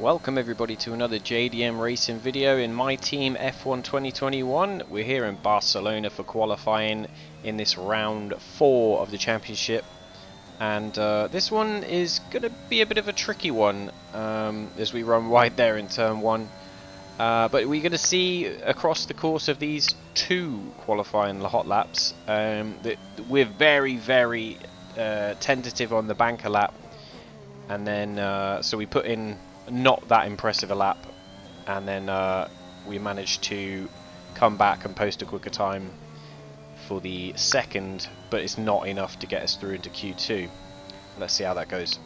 Welcome everybody to another JDM racing video in my team F1 2021. We're here in Barcelona for qualifying in this round 4 of the championship, and this one is going to be a bit of a tricky one as we run wide there in turn 1. But we're going to see across the course of these 2 qualifying hot laps that we're very tentative on the banker lap, and then so we put in not that impressive a lap, and then we managed to come back and post a quicker time for the second, but it's not enough to get us through into Q2. Let's see how that goes.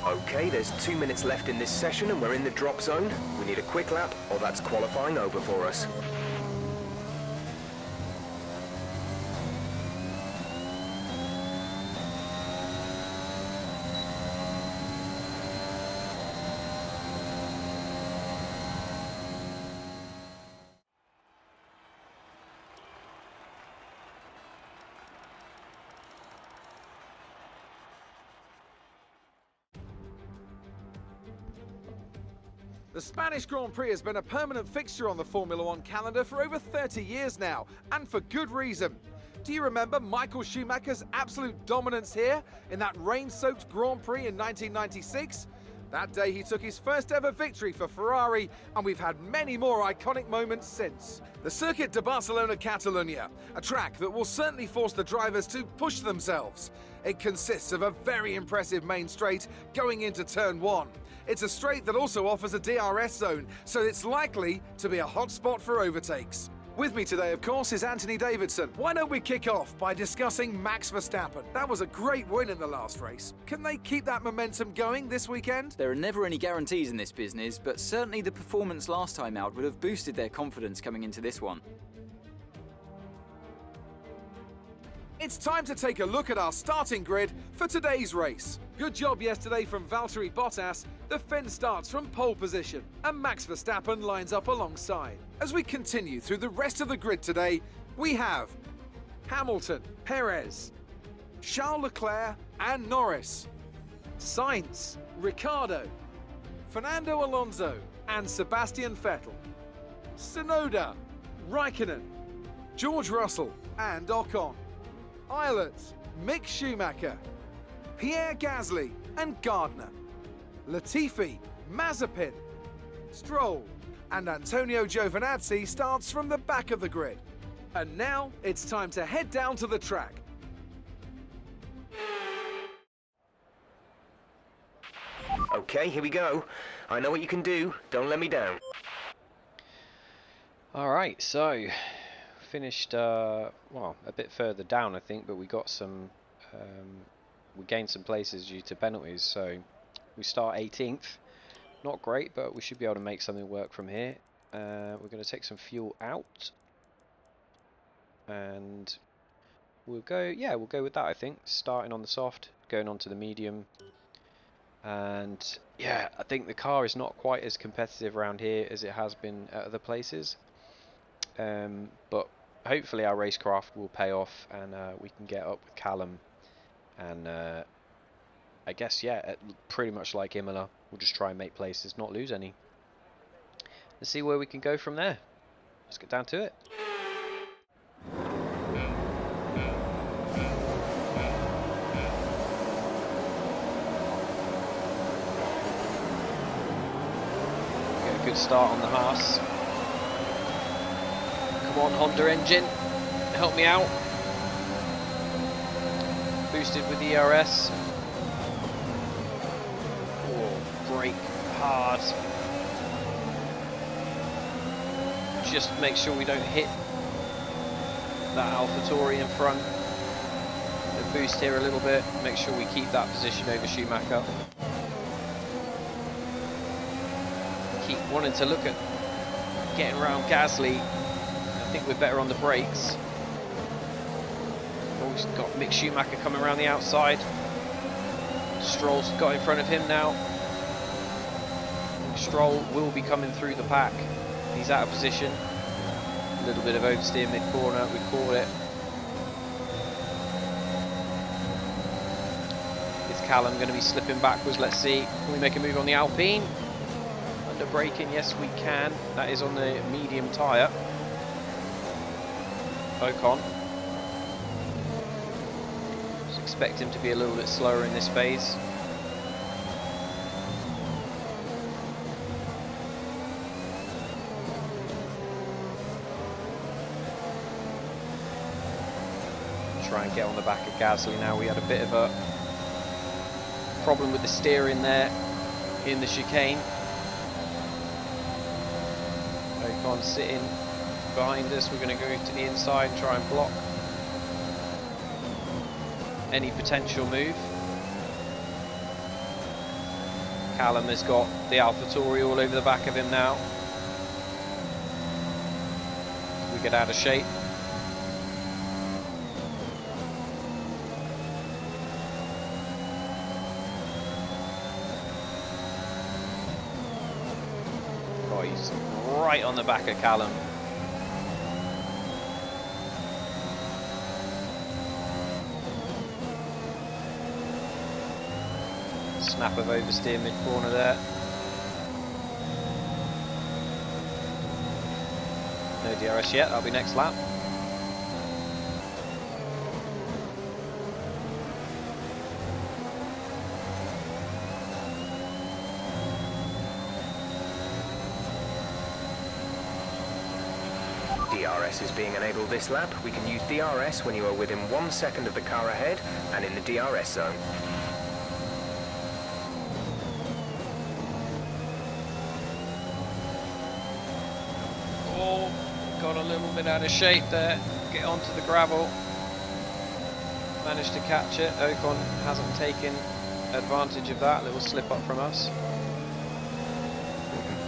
Okay, there's 2 minutes left in this session and we're in the drop zone. We need a quick lap or that's qualifying over for us. The Spanish Grand Prix has been a permanent fixture on the Formula One calendar for over 30 years now, and for good reason. Do you remember Michael Schumacher's absolute dominance here in that rain-soaked Grand Prix in 1996? That day he took his first ever victory for Ferrari, and we've had many more iconic moments since. The Circuit de Barcelona-Catalunya, a track that will certainly force the drivers to push themselves. It consists of a very impressive main straight going into turn 1. It's a straight that also offers a DRS zone, so it's likely to be a hot spot for overtakes. With me today, of course, is Anthony Davidson. Why don't we kick off by discussing Max Verstappen? That was a great win in the last race. Can they keep that momentum going this weekend? There are never any guarantees in this business, but certainly the performance last time out would have boosted their confidence coming into this one. It's time to take a look at our starting grid for today's race. Good job yesterday from Valtteri Bottas. The Finn starts from pole position, and Max Verstappen lines up alongside. As we continue through the rest of the grid today, we have Hamilton, Perez, Charles Leclerc and Norris, Sainz, Ricciardo, Fernando Alonso and Sebastian Vettel, Tsunoda, Raikkonen, George Russell and Ocon, Ilott, Mick Schumacher, Pierre Gasly and Gardner, Latifi, Mazepin, Stroll and Antonio Giovinazzi starts from the back of the grid. And now it's time to head down to the track. Okay, here we go. I know what you can do. Don't let me down. Alright, so finished well, a bit further down I think, but we got some we gained some places due to penalties, so we start 18th. Not great, but we should be able to make something work from here. We're going to take some fuel out, and we'll go with that I think, starting on the soft, going on to the medium. And yeah, I think the car is not quite as competitive around here as it has been at other places, but hopefully our racecraft will pay off, and we can get up with Callum And I guess, yeah, pretty much like Imola, we'll just try and make places, not lose any. Let's see where we can go from there. Let's get down to it. Get a good start on the Haas. Come on, Honda engine, help me out. Boosted with the ERS. Oh, brake hard. Just make sure we don't hit that AlphaTauri in front. The boost here a little bit. Make sure we keep that position over Schumacher. Keep wanting to look at getting around Gasly. I think we're better on the brakes. We've got Mick Schumacher coming around the outside. Stroll's got in front of him now. Stroll will be coming through the pack. He's out of position. A little bit of oversteer mid-corner, we call it. Is Callum going to be slipping backwards? Let's see. Can we make a move on the Alpine? Under braking, yes we can. That is on the medium tyre. Ocon. Just expect him to be a little bit slower in this phase. Try and get on the back of Gasly now. We had a bit of a problem with the steering there in the chicane. Ocon sitting behind us. We're going to go to the inside and try and block any potential move. Callum has got the AlphaTauri all over the back of him now. We get out of shape. Oh, he's right on the back of Callum. Snap of oversteer mid-corner there. No DRS yet, that'll be next lap. DRS is being enabled this lap. We can use DRS when you are within 1 second of the car ahead and in the DRS zone. Oh, got a little bit out of shape there. Get onto the gravel. Managed to catch it. Ocon hasn't taken advantage of that little slip up from us.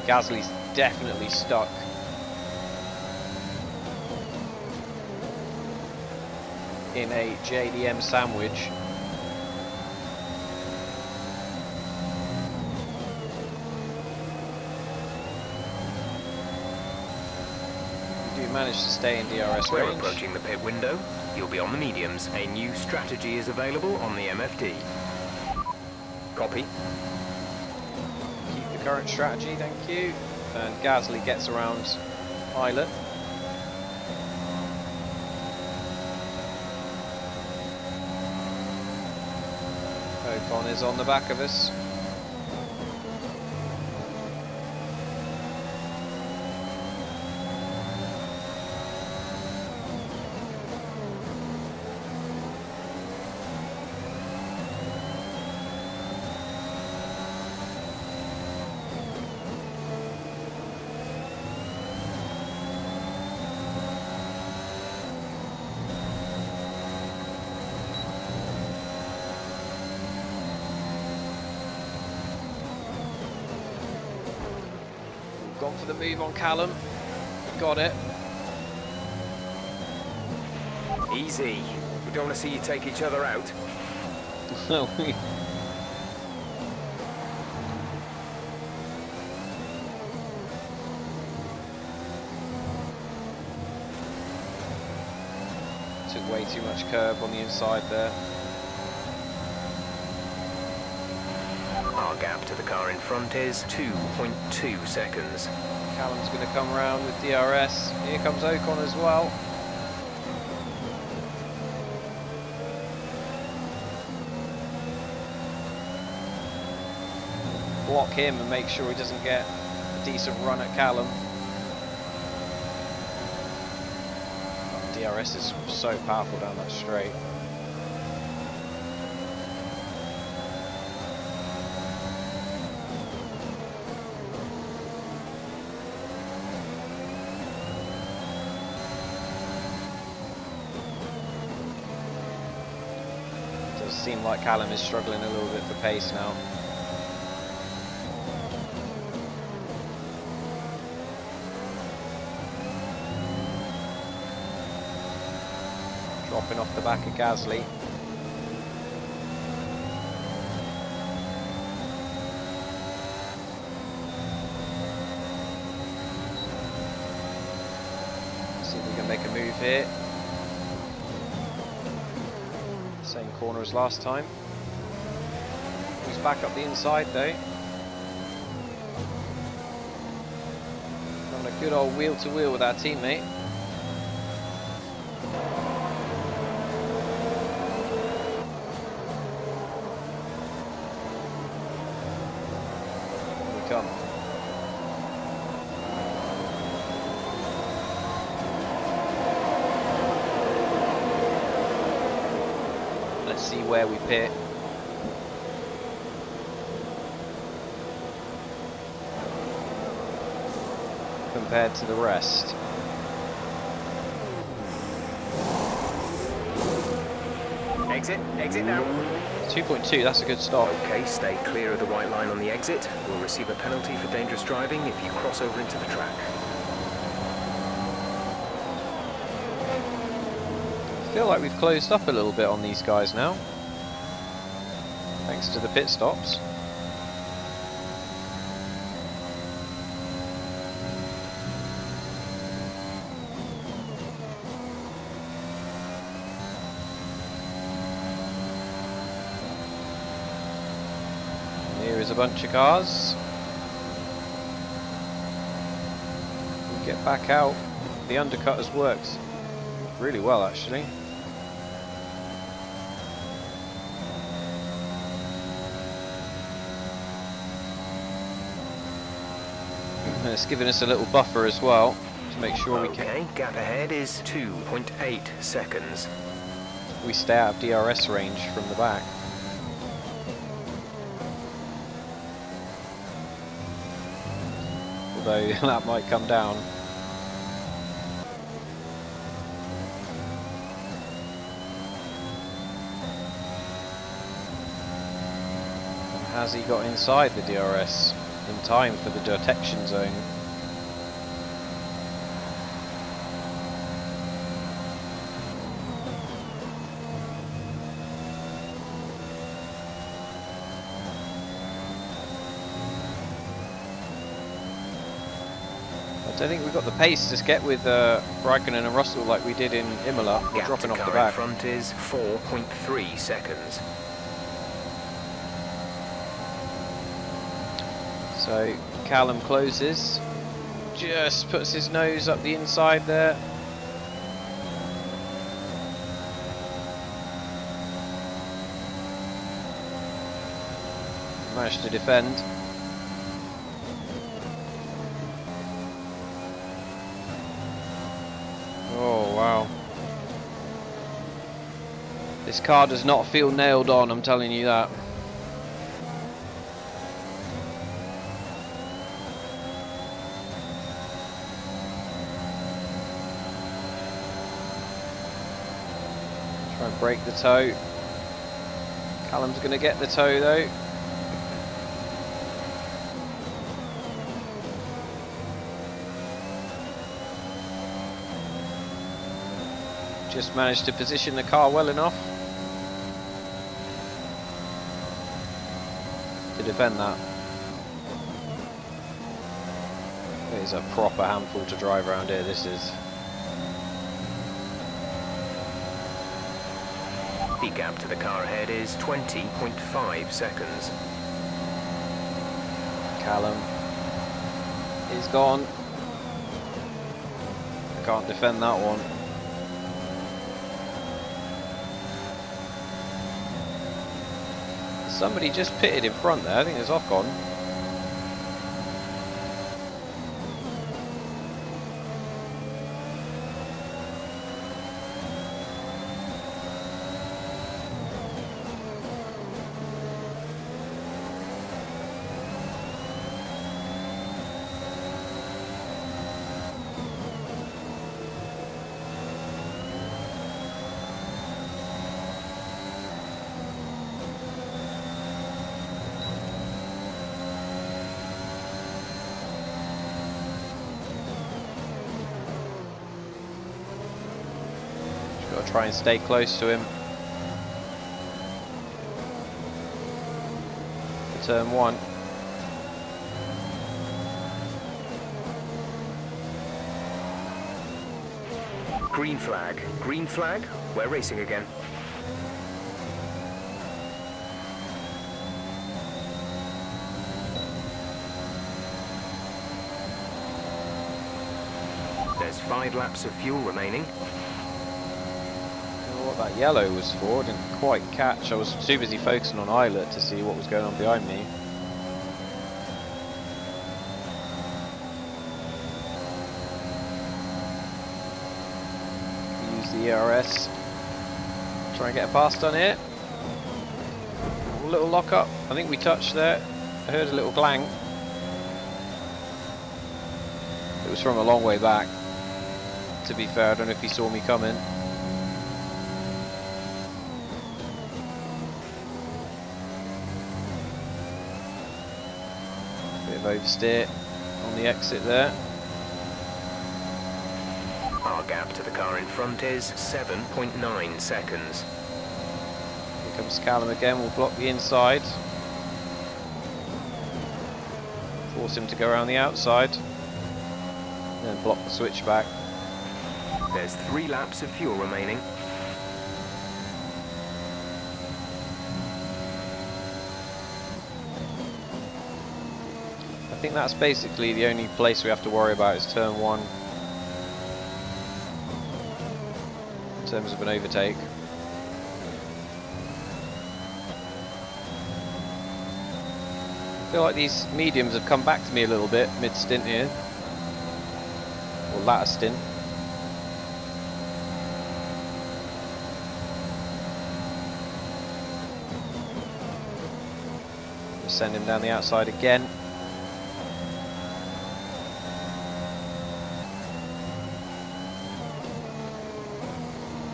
Gasly's definitely stuck. In a JDM sandwich. We do manage to stay in DRS We're range. approaching the pit window. You'll be on the mediums. A new strategy is available on the MFD. Copy. Keep the current strategy, thank you. And Gasly gets around Ilott. Ocon is on the back of us. Gone for the move on Callum. Got it. Easy. We don't want to see you take each other out. Took way too much curb on the inside there. Our gap to the car in front is 2.2 seconds. Callum's going to come around with DRS. Here comes Ocon as well. Block him and make sure he doesn't get a decent run at Callum. DRS is so powerful down that straight. Does seem like Callum is struggling a little bit for pace now. Dropping off the back of Gasly. See if we can make a move here. Same corner as last time. He's back up the inside though. Having a good old wheel to wheel with our teammate. Come. Let's see where we pit. Compared to the rest. Exit now. 2.2, that's a good stop. Okay, stay clear of the white line on the exit. We'll receive a penalty for dangerous driving if you cross over into the track. I feel like we've closed up a little bit on these guys now. Thanks to the pit stops. Here is a bunch of cars. We get back out. The undercut has worked really well actually. And it's giving us a little buffer as well to make sure we can. Okay, gap ahead is 2.8 seconds. We stay out of DRS range from the back. Although that might come down. And has he got inside the DRS in time for the detection zone? I don't think we've got the pace to get with Raikkonen and Russell like we did in Imola. We're Gap dropping to off the car back. in front is 4.3 seconds. So Callum closes, just puts his nose up the inside there. Managed to defend. Oh wow. This car does not feel nailed on, I'm telling you that. Try and break the toe. Callum's going to get the toe though. Just managed to position the car well enough to defend that. It is a proper handful to drive around here, this is. The gap to the car ahead is 20.5 seconds. Callum is gone. I can't defend that one. Somebody just pitted in front there. I think there's Ocon. Got to try and stay close to him for turn 1. Green flag. Green flag. We're racing again. There's 5 laps of fuel remaining. What that yellow was for, I didn't quite catch. I was too busy focusing on Ilott to see what was going on behind me. Use the ERS. Try and get a pass done here. A little lock up. I think we touched there. I heard a little clang. It was from a long way back. To be fair, I don't know if he saw me coming. Oversteer on the exit there. Our gap to the car in front is 7.9 seconds. Here comes Callum again, we'll block the inside. Force him to go around the outside. Then block the switchback. There's 3 laps of fuel remaining. I think that's basically the only place we have to worry about is turn 1 in terms of an overtake. I feel like these mediums have come back to me a little bit mid-stint here, or latter stint. Just send him down the outside again.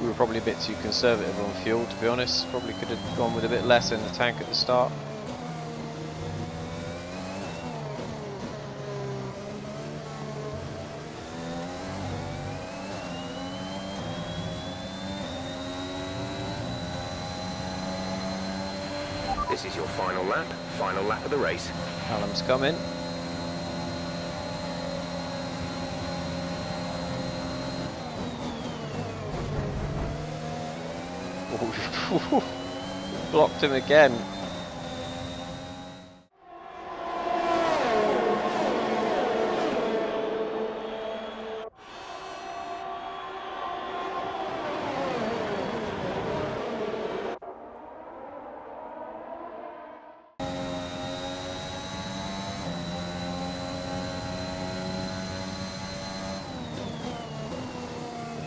We were probably a bit too conservative on fuel, to be honest. Probably could have gone with a bit less in the tank at the start. This is your final lap of the race. Callum's coming. Blocked him again.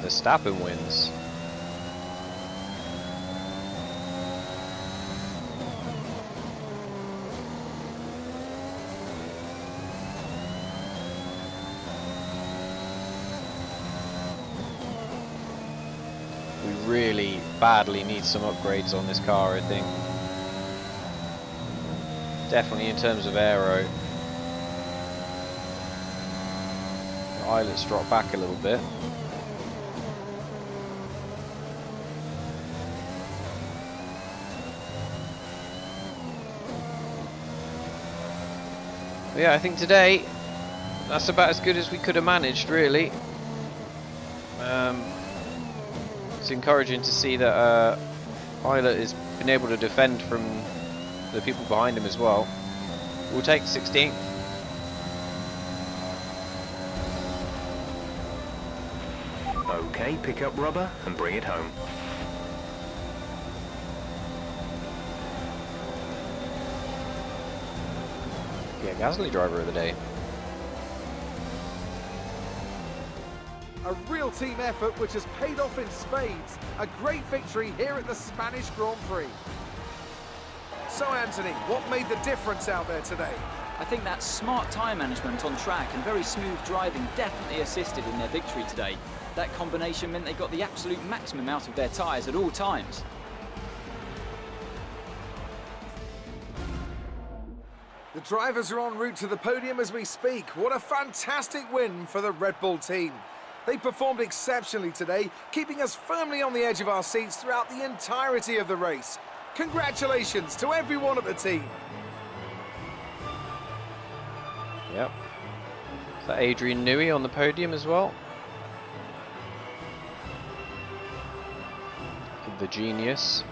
Verstappen wins. Really badly need some upgrades on this car, I think. Definitely in terms of aero. The Ilott's dropped back a little bit. But yeah, I think today that's about as good as we could have managed, really. It's encouraging to see that Ilott has been able to defend from the people behind him as well. We'll take 16th. Okay, pick up rubber and bring it home. Yeah, Gasly driver of the day. A real team effort which has paid off in spades. A great victory here at the Spanish Grand Prix. So Anthony, what made the difference out there today? I think that smart tyre management on track and very smooth driving definitely assisted in their victory today. That combination meant they got the absolute maximum out of their tyres at all times. The drivers are en route to the podium as we speak. What a fantastic win for the Red Bull team. They performed exceptionally today, keeping us firmly on the edge of our seats throughout the entirety of the race. Congratulations to everyone at the team. Yep. Is that Adrian Newey on the podium as well? The genius.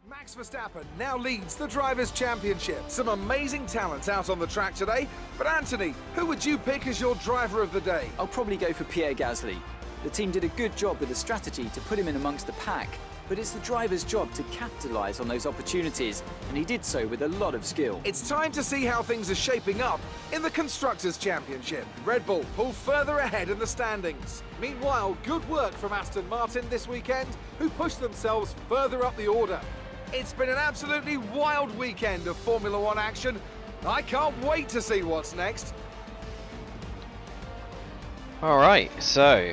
Max Verstappen now leads the Drivers' Championship. Some amazing talent out on the track today. But Anthony, who would you pick as your driver of the day? I'll probably go for Pierre Gasly. The team did a good job with the strategy to put him in amongst the pack, but it's the driver's job to capitalise on those opportunities, and he did so with a lot of skill. It's time to see how things are shaping up in the Constructors' Championship. Red Bull pull further ahead in the standings. Meanwhile, good work from Aston Martin this weekend, who pushed themselves further up the order. It's been an absolutely wild weekend of Formula One action. I can't wait to see what's next. Alright, so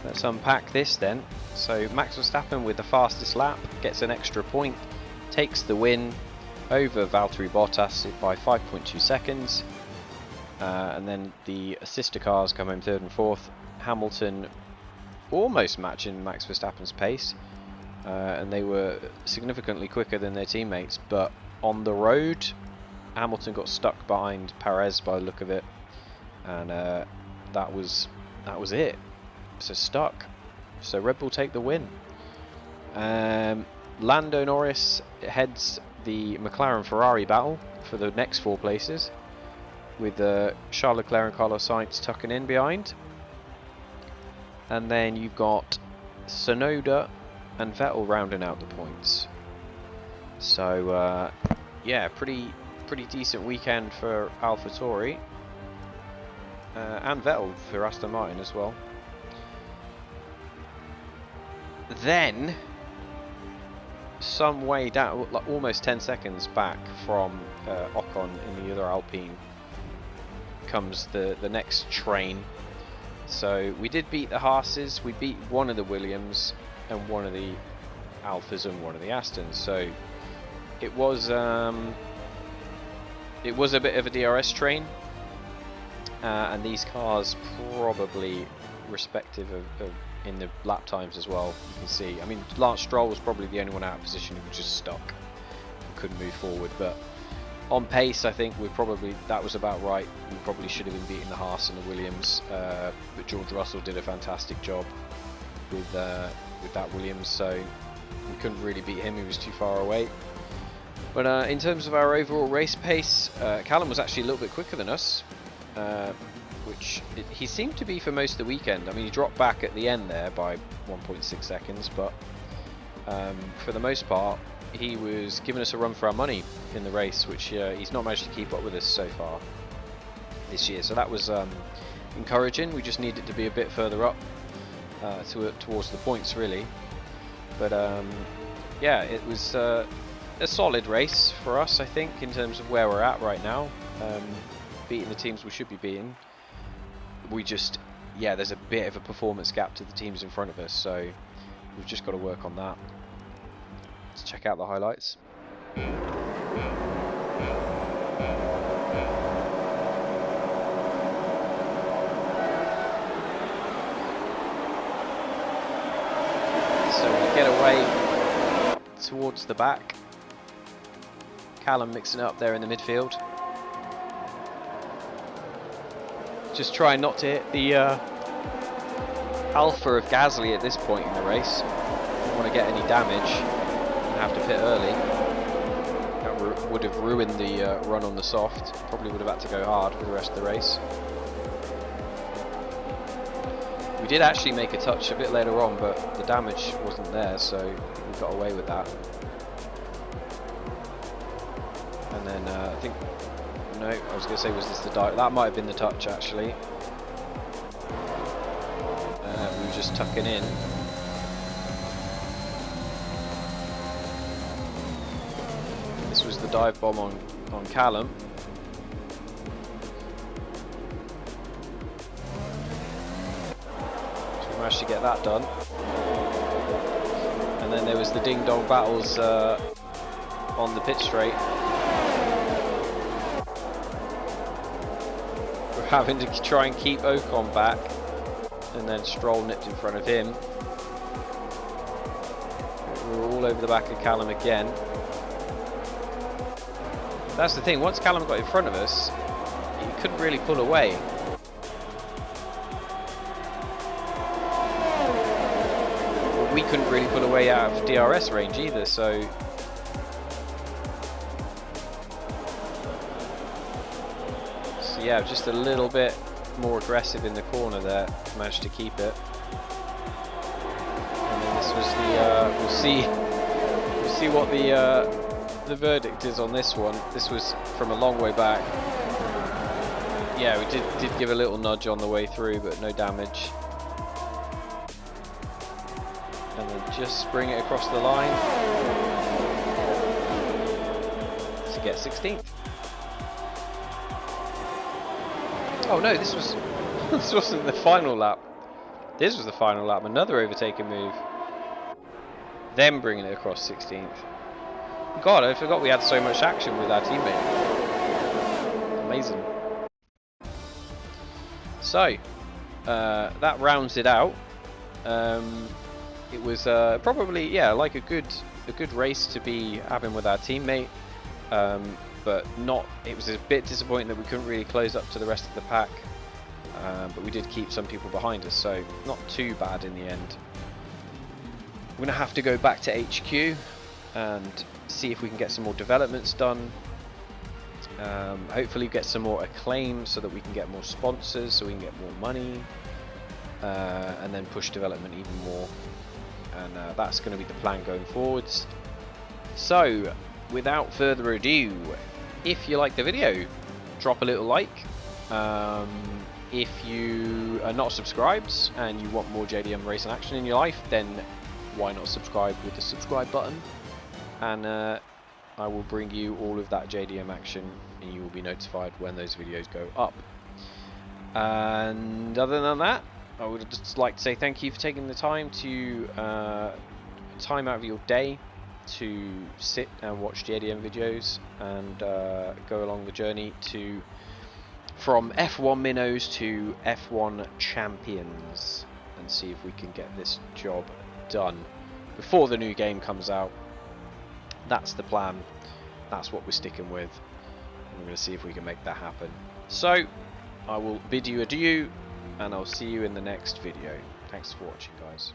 let's unpack this then. So Max Verstappen with the fastest lap gets an extra point, takes the win over Valtteri Bottas by 5.2 seconds. And then the sister cars come home third and fourth. Hamilton almost matching Max Verstappen's pace. And they were significantly quicker than their teammates, but on the road Hamilton got stuck behind Perez by the look of it, and that was it. So stuck. So Red Bull take the win. Lando Norris heads the McLaren-Ferrari battle for the next 4 places, with Charles Leclerc and Carlos Sainz tucking in behind. And then you've got Tsunoda and Vettel rounding out the points. So yeah, pretty decent weekend for AlphaTauri and Vettel for Aston Martin as well. Then, some way down, like almost 10 seconds back from Ocon in the other Alpine, comes the next train. So we did beat the Haas's, we beat one of the Williams and one of the Alphas and one of the Astons. So it was a bit of a DRS train, and these cars probably respective of in the lap times as well. You can see, I mean, Lance Stroll was probably the only one out of position who was just stuck, couldn't move forward. But on pace, I think that was about right. We probably should have been beating the Haas and the Williams, but George Russell did a fantastic job with that Williams, so we couldn't really beat him. He was too far away. But in terms of our overall race pace, Callum was actually a little bit quicker than us, which he seemed to be for most of the weekend. I mean, he dropped back at the end there by 1.6 seconds, but for the most part, he was giving us a run for our money in the race, which he's not managed to keep up with us so far this year. So that was encouraging. We just needed to be a bit further up towards the points, really. But yeah, it was a solid race for us, I think, in terms of where we're at right now. Beating the teams we should be beating. We just, yeah, there's a bit of a performance gap to the teams in front of us, so we've just got to work on that. Let's check out the highlights. So we get away towards the back. Callum mixing it up there in the midfield. Just trying not to hit the Alpha of Gasly at this point in the race. Don't want to get any damage and have to pit early. That would have ruined the run on the soft. Probably would have had to go hard for the rest of the race. We did actually make a touch a bit later on, but the damage wasn't there, so we got away with that. And then I think, no, I was going to say, was this the dive? That might have been the touch actually. We were just tucking in. This was the dive bomb on Callum. So we managed to get that done. And then there was the ding dong battles on the pit straight. We're having to try and keep Ocon back, and then Stroll nipped in front of him. We were all over the back of Callum again. That's the thing, once Callum got in front of us, he couldn't really pull away. But we couldn't really pull away out of DRS range either, so... yeah, just a little bit more aggressive in the corner there, managed to keep it. And then this was the, we'll see what the verdict is on this one. This was from a long way back. Yeah, we did give a little nudge on the way through, but no damage. And then just bring it across the line to get 16th. Oh no, this wasn't the final lap. This was the final lap. Another overtaking move. Then bringing it across 16th. God, I forgot we had so much action with our teammate. Amazing. So, that rounds it out. It was probably, yeah, like a good race to be having with our teammate. But it was a bit disappointing that we couldn't really close up to the rest of the pack, but we did keep some people behind us, so not too bad in the end. We're going to have to go back to HQ and see if we can get some more developments done. Hopefully get some more acclaim so that we can get more sponsors, so we can get more money, and then push development even more. And that's going to be the plan going forwards. So, without further ado, if you like the video, drop a little like. If you are not subscribed and you want more JDM racing action in your life, then why not subscribe with the subscribe button, and I will bring you all of that JDM action and you will be notified when those videos go up. And other than that, I would just like to say thank you for taking the time to time out of your day to sit and watch JDM videos and go along the journey from F1 minnows to F1 champions, and see if we can get this job done before the new game comes out. That's the plan. That's what we're sticking with. We're going to see if we can make that happen. So I will bid you adieu, and I'll see you in the next video. Thanks for watching, guys.